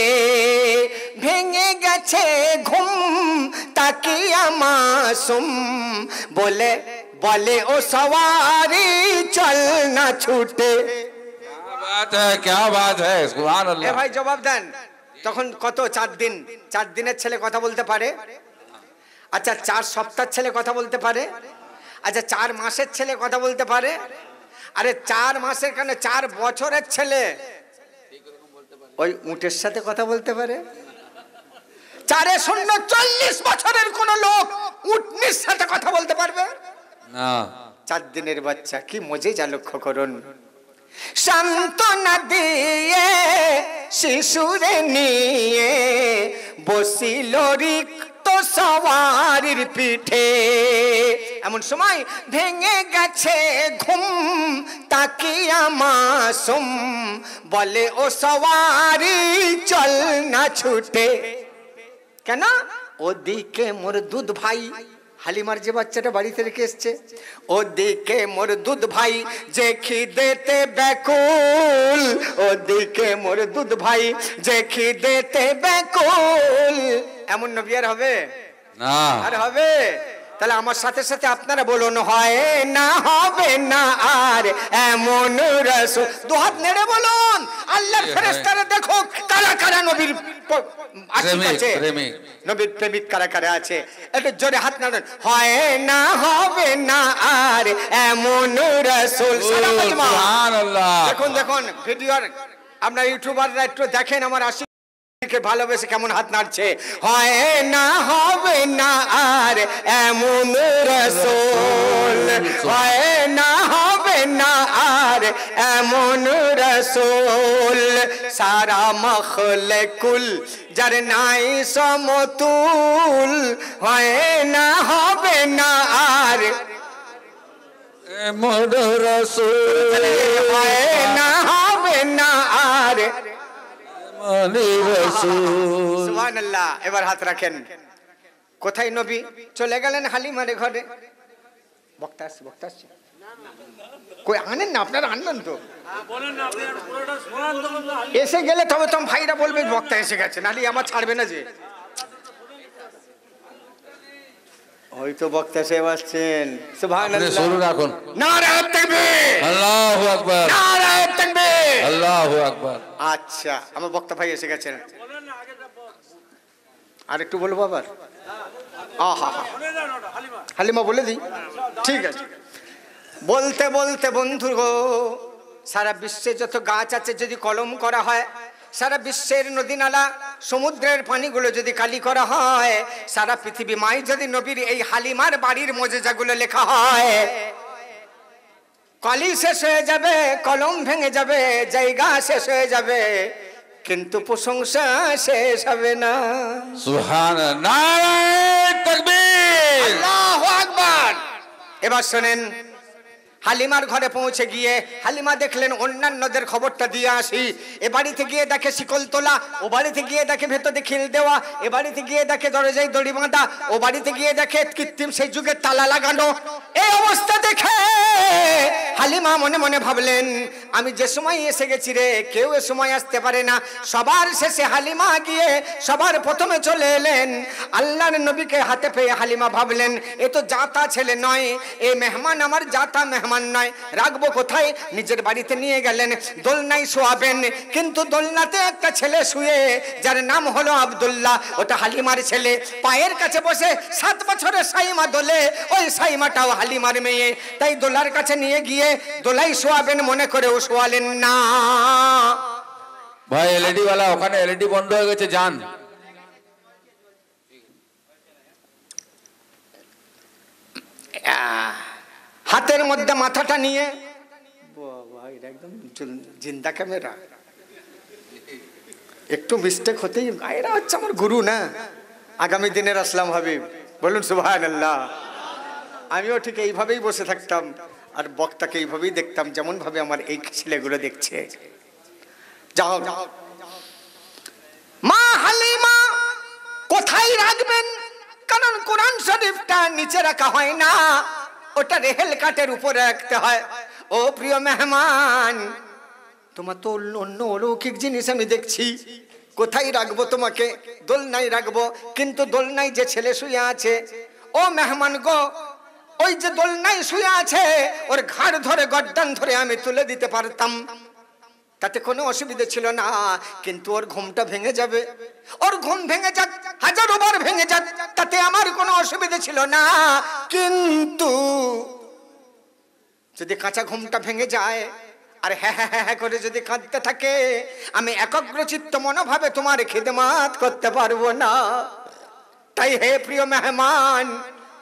ভেঙে গেছে ঘুম তাকিয়া মাসুম, বলে বলে ও সওয়ারি চল না ছুটে। क्या बात है सुभान এ अल्लाह। ভাই জবাব দেন, তখন কত 4 দিন? 4 দিনের ছেলে কথা বলতে পারে? আচ্ছা 4 সপ্তাহের ছেলে কথা বলতে পারে? আচ্ছা 4 মাসের ছেলে কথা বলতে পারে? আরে 4 মাসের কেন, 4 বছরের ছেলে ওই উটের সাথে কথা বলতে পারে? 4 40 বছরের কোন লোক উটনির সাথে কথা বলতে পারবে না। 4 দিনের বাচ্চা, কি মজে যা লক্ষ্য করুন। সান্ত্বনা দিয়ে শিশুরে নিয়ে বসিল রিক্ত সওয়ারির পিঠে, এমন সময় ভেঙে গেছে ঘুম তাকিয়া মাসুম, বলে ও সওয়ারি চল না ছুটে। কেন? ওদিকে মোর দুধ ভাই, হালিমার যে বাচ্চাটা বাড়িতে রেখে এসছে, ওদিকে মোর দুধ ভাই যে খিদেতে ব্যাকুল, ওদিকে মোর দুধ ভাই যে খিদেতে ব্যাকুল। এমন নবী আর হবে? না। আর হবে? তাহলে আমার সাথে সাথে আপনারা বলুন, হয় না হবে না আর এমন রাসূল। দুহাত নেড়ে বলুন, আল্লাহর ফেরেশতারা দেখো কারা কারা নবীর আশিক আছে, নবীর প্রেমিক কারা কারা আছে। একটু জোরে হাত নাড়ুন, হয় না হবে না আর এমন রাসূল। সুবহানাল্লাহ। দেখুন দেখুন ভিডিওর আপনার ইউটিউবাররা একটু দেখেন আমার আশিক ভালোবেসে কেমন হাত নাড়ছে। হয় না হবে না আর এমন রাসূল, হয় না হবে না আর এমন রাসূল। সারা মখলকুল যার নাই সমতুল, হয় না হবে না আর এমন রাসূল, হয় না হবে না আর সুবহানাল্লাহ। এবার হাত রাখেন। কোথায় নবী? চলে গেলেন হালিমার ঘরে। বক্তা আসছে, বক্তা আসছে, কই আনেন না আপনারা, আনবেন তো, এসে গেলে তবে তো ভাইরা বলবে বক্তা এসে গেছে, নাহলে আমার ছাড়বে না যে। হয়তো বক্তা সাহেব আসছেন। সুবহানাল্লাহ, শুরু রাখুন। নারায়ে তাকবীর, আল্লাহু আকবার, নারায়ে তাকবীর, আল্লাহু আকবার। আচ্ছা আমার বক্তা ভাই এসে গেছেন, আর একটু বলবো আবার? আহা হালিমা বলে দিই, ঠিক আছে। বলতে বলতে বন্ধু গো, সারা বিশ্বে যত গাছ আছে যদি কলম করা হয়, সারা বিশ্বের নদী নালা সমুদ্রের পানিগুলো যদি কালি করা হয়, সারা পৃথিবী মাই যদি নবীর এই হালিমার বাড়ির মজেজাগুলো লেখা হয়, কালি শেষ হয়ে যাবে, কলম ভেঙে যাবে, জায়গা শেষ হয়ে যাবে, কিন্তু প্রশংসা শেষ হবে না। সুবহানাল্লাহ, নারায়ে তাকবীর, আল্লাহু আকবার। এবার শোনেন, হালিমার ঘরে পৌঁছে গিয়ে হালিমা দেখলেন অন্যান্যদের খবরটা দিয়ে আসি। এ বাড়িতে গিয়ে দেখে শিকল তোলা, ও বাড়িতে গিয়ে দেখে ভেতরে খিল দেওয়া, এ বাড়িতে গিয়ে দেখে দরজায় দড়ি বাঁধা, ও বাড়িতে গিয়ে দেখে কৃত্রিম সেই যুগের তালা লাগানো। এই অবস্থা দেখে হালিমা মনে মনে ভাবলেন, আমি যে সময় এসে গেছি রে, কেউ এ সময় আসতে পারে না। সবার শেষে হালিমা গিয়ে সবার প্রথমে চলে এলেন। আল্লাহর নবীকে হাতে পেয়ে হালিমা ভাবলেন, এ তো জাতা ছেলে নয়, এ মেহমান আমার জাতা মেহমান নয়, রাখবো কোথায়? নিজের বাড়িতে নিয়ে গেলেন, দোলনায় শোয়াবেন, কিন্তু দোলনাতে একটা ছেলে শুয়ে, যার নাম হলো আব্দুল্লাহ, ওটা হালিমার ছেলে। পায়ের কাছে বসে 7 বছরের সাইমা দোলে, ওই সাইমাটাও হালিমার মেয়ে। তাই দোলার কাছে নিয়ে গিয়ে দোলাই শোয়াবেন মনে করেও শোয়ালেন না। ভাই এলইডি वाला ওখানে এলইডি বন্ধ হয়ে গেছে, যান। হাতের মধ্যে মাথাটা নিয়ে, বাবা এটা একদম জিন্দা ক্যামেরা, একটু মিস্টেক হতেই, এরা হচ্ছে আমার গুরু না, আগামী দিনের আসলাম হাবিব, বলুন সুবহানাল্লাহ। আমিও ঠিক এইভাবেই বসে থাকতাম আর বক্তাকে এইভাবেই দেখতাম যেমন ভাবে আমার এই ছেলেগুলো দেখছে। যাও, মা হালিমা কোথায় রাখবেন? কারণ কোরআন শরীফটা নিচে রাখা হয় না, ওটা রেহেল কাঠের উপরে রাখতে হয়। ও প্রিয় মেহমান, তোমার তো অন্য অলৌকিক জিনিস আমি দেখছি, কোথায় রাখবো তোমাকে? দোলনায় রাখবো, কিন্তু দোলনায় যে ছেলে শুয়ে আছে, ও মেহমান গো, ওই যে দোলনায় শুয়ে আছে ওর ঘাড় ধরে গর্দান ধরে আমি তুলে দিতে পারতাম, তাতে কোনো অসুবিধা ছিল না, কিন্তু ওর ঘুমটা ভেঙে যাবে। ওর ঘুম ভেঙে যাক, হাজারো বার ভেঙে যাক, তাতে আমার কোনো অসুবিধা ছিল না, কিন্তু যদি কাঁচা ঘুমটা ভেঙে যায় আর হ্যাঁ হ্যাঁ হ্যাঁ করে যদি কাঁদতে থাকে, আমি একাগ্রচিত্ত মনোভাবে তোমার খিদমাত করতে পারবো না। তাই হে প্রিয় মেহমান,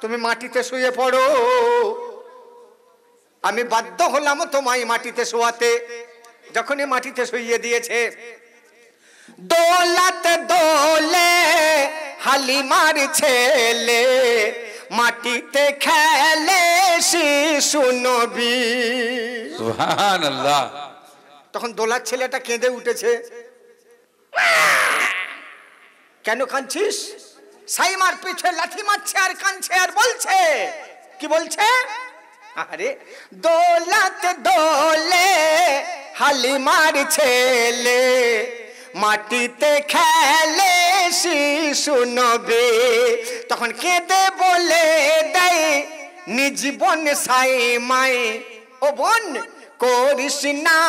তুমি মাটিতে শুয়ে পড়ো। আমি বাধ্য হলাম তোমায় মাটিতে শোয়াতে। যখনই মাটিতে শুইয়ে দিয়েছে, দোলাত দোলে হালিমার ছেলে, মাটিতে খেলে শিশু নবী। সুবহানাল্লাহ। তখন দোলার ছেলেটা কেঁদে উঠেছে। কেন কাঁদছিস? সাইমার পিঠে লাথি মারছে আর কাঁদছে আর বলছে, কি বলছে? আরে দোলাত দোলে হালিমার ছেলে, মাটিতে খেলে শিশু নবী। তখন কেঁদে বলে দেয় নিজীবন সাইমায়, ও বোন করিস না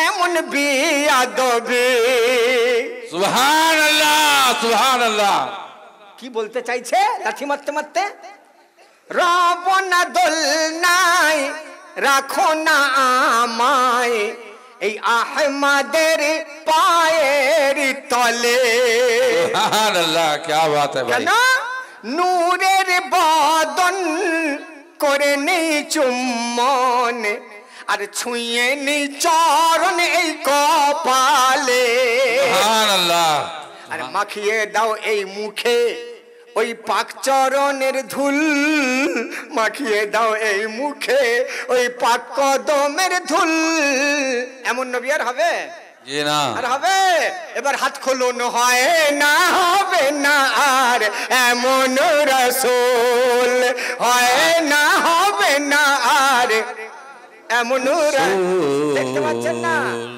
এমন বিয়াদবি। সুবহানাল্লাহ, সুবহানাল্লাহ। কি বলতে চাইছে লাথি মারতে মারতে? রাবণা দোলনায় রাখো না আমায়, এই আহমদের পায়ের তলে। সুবহানাল্লাহ, क्या बात है भाई। কেন? নূরের বদন করে নেই চুম্বন, আর ছুঁয়ে নেই চরণ এই কপালে। সুবহানাল্লাহ। আর মাখিয়ে দাও এই মুখে ওই পাক চরণের ধুল, মাখিয়ে দাও এই মুখে ওই পাক কদমের ধুল। এমন নবী আর হবে? জি না। আর হবে? এবার হাত খুলুন, হয় না, হবে না আর এমন রাসূল, হয় না, হবে না আর এমন। দেখতে পাচ্ছেন না,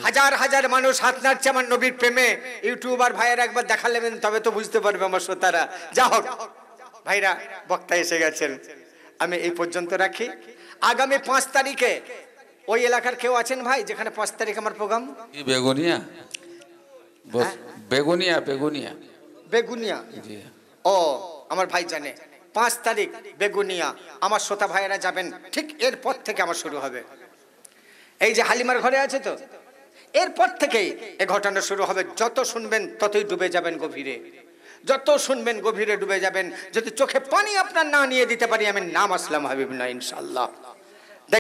হাজার হাজার মানুষ হাত নাড়ছে আমার নবীর প্রেমে। ইউটিউবার ভাইয়েরা একবার দেখালেন তবে তো বুঝতে পারবে আমার শ্রোতারা। যা হোক ভাইরা, বক্তা এসে গেছেন, আমি এই পর্যন্ত রাখি। আগামী 5 তারিখে ওই এলাকার কেউ আছেন ভাই যেখানে 5 তারিখ আমার প্রোগ্রাম? কি বেগুনিয়া? Begonia, begonia, begonia. ও আমার ভাই জানে 5 তারিখ বেগুনিয়া। আমার শ্রোতা ভাইয়েরা যাবেন, ঠিক এরপর থেকে আমার শুরু হবে। এই যে হালিমার ঘরে আছে তো, এরপর থেকেই এ ঘটনা শুরু হবে। যত শুনবেন ততই ডুবে যাবেন গভীরে, যত শুনবেন গভীরে ডুবে যাবেন। যদি চোখে পানি আপনার না নিয়ে দিতে পারি, আমি নাম আসলাম হাবিব না ইনশাআল্লাহ।